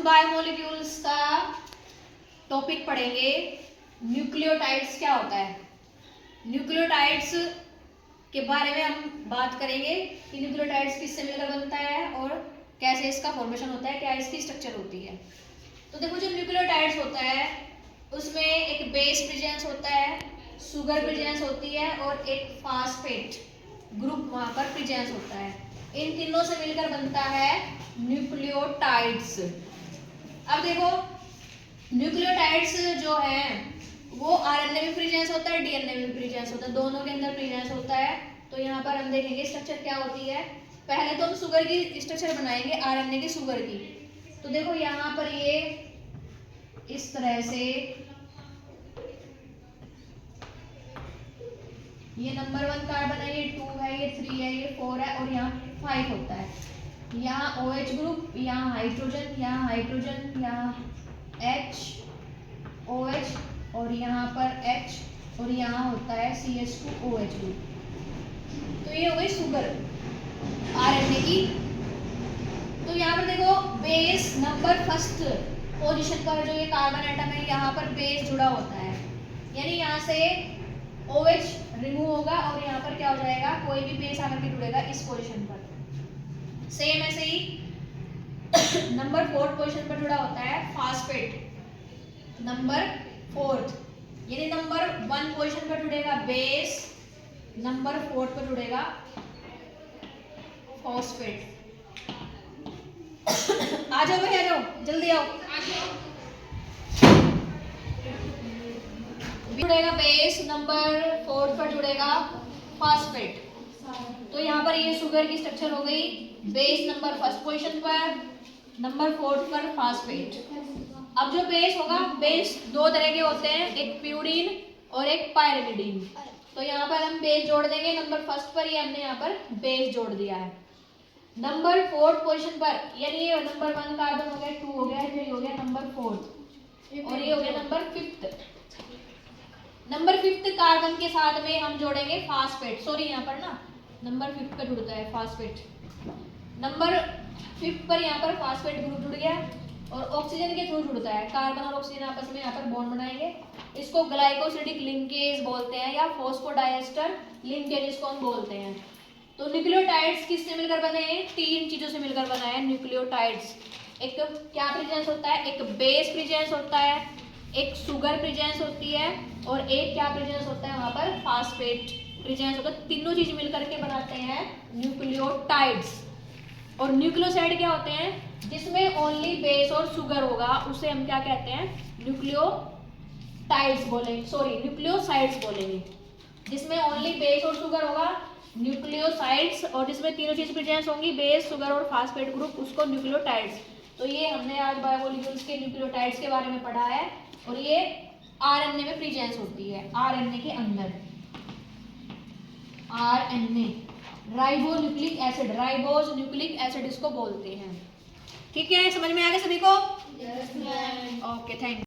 Biomolecules का topic पढ़ेंगे nucleotides क्या होता है। न्यूक्लियोटाइड्स के बारे में हम बात करेंगे कि न्यूक्लियोटाइड्स किससे मिलकर बनता है और कैसे इसका फॉर्मेशन होता है, क्या इसकी स्ट्रक्चर होती है। तो देखो जो न्यूक्लियोटाइड्स होता है उसमें एक बेस प्रेजेंस होता है, शुगर प्रेजेंस होती है और एक फास्फेट ग्रुप वहां पर प्रेजेंस होता है। इन तीनों से मिलकर बनता है न्यूक्लियोटाइड्स। अब देखो न्यूक्लियोटाइड्स जो है वो आरएनए में प्रेजेंस होता है, डीएनए में प्रेजेंस होता है, दोनों के अंदर प्रेजेंस होता है। तो यहाँ पर हम देखेंगे स्ट्रक्चर क्या होती है। पहले तो हम शुगर की स्ट्रक्चर बनाएंगे, आरएनए की शुगर की। तो देखो यहाँ पर ये इस तरह से ये नंबर 1 कार्बन है, ये 2 है, ये 3 है, ये 4 है और यहाँ 5 होता है। यहाँ OH ग्रुप, यहाँ हाइड्रोजन, यहाँ हाइड्रोजन, यहाँ H OH और यहाँ पर H और यहाँ होता है CH2OH ग्रुप। तो ये हो गई शुगर आरएनए की। तो यहाँ पर देखो बेस नंबर फर्स्ट पोजीशन पर जो ये कार्बन एटम है यहाँ पर बेस जुड़ा होता है, यानी यहाँ से OH रिमूव होगा और यहाँ पर क्या हो जाएगा, कोई भी बेस आकर के जुड़ेगा इस पोजीशन पर। सेम ऐसे ही नंबर 4 पोजीशन पर जुड़ा होता है फास्फेट नंबर 4, यानी नंबर 1 पोजीशन पर जुड़ेगा बेस, नंबर 4 पर जुड़ेगा फॉस्फेट। आ जाओ भाई, आ जाओ, जल्दी आओ। जुड़ेगा बेस, नंबर 4 पर जुड़ेगा फास्फेट। तो यहाँ पर ये शुगर की स्ट्रक्चर हो गई, बेस नंबर फर्स्ट पोजीशन पर, नंबर 4 पर फास्फेट। अब जो बेस होगा, बेस दो तरह के होते हैं, एक प्यूरिन और एक पायरिमिडीन। तो यहाँ पर हम बेस जोड़ देंगे नंबर फर्स्ट पर, ये हमने यहाँ पर बेस जोड़ दिया है। नंबर 4 पोजीशन पर, यानी ये नंबर 1 कार्बन हो गया, 2 हो गया, ये हो गया नंबर 4 और ये हो गया नंबर 5। नंबर 5 कार्बन के साथ में हम जोड़ेंगे फास्फेट। सॉरी यहाँ पर ना नंबर 5 पर जुड़ता है फास्फेट। नंबर 5 पर यहाँ पर फास्फेट ग्रुप जुड़ गया और ऑक्सीजन के थ्रू जुड़ता है। कार्बन और ऑक्सीजन आपस में यहाँ पर बॉन्ड बनाएंगे, इसको ग्लाइकोसिडिक लिंकेज बोलते हैं या फॉस्फोडाइएस्टर लिंकेज इसको हम बोलते हैं। तो न्यूक्लियोटाइड्स किससे मिलकर बने हैं, 3 चीजों से मिलकर बना है न्यूक्लियोटाइड्स। एक क्या प्रेजेंस होता है, एक बेस प्रेजेंस होता है, एक शुगर प्रेजेंस होती है और एक क्या प्रेजेंस होता है वहां पर फास्फेट प्रेजेंस होता है। तीनों चीज मिलकर के बनाते हैं न्यूक्लियोटाइड्स। और न्यूक्लियोसाइड क्या होते हैं, जिसमें ओनली बेस और शुगर होगा, उसे हम क्या कहते हैं, न्यूक्लियोटाइड्स बोलेंगे, सॉरी न्यूक्लियोसाइड्स बोलेंगे। जिसमें ओनली बेस और शुगर होगा न्यूक्लियोसाइड्स, और जिसमें तीनों चीज प्रेजेंस होंगी बेस, शुगर और फास्फेट ग्रुप, उसको न्यूक्लियोटाइड्स। तो ये हमने आज बायोमोलिक्यूल्स के न्यूक्लियोटाइड्स के बारे में पढ़ा है। और ये आरएनए में प्रेजेंस होती है, आरएनए के अंदर, RNA ribonucleic acid, ribose nucleic acid इसको बोलते हैं। ठीक है, समझ में आ गया सभी को? Yes ma'am. Okay, thank you.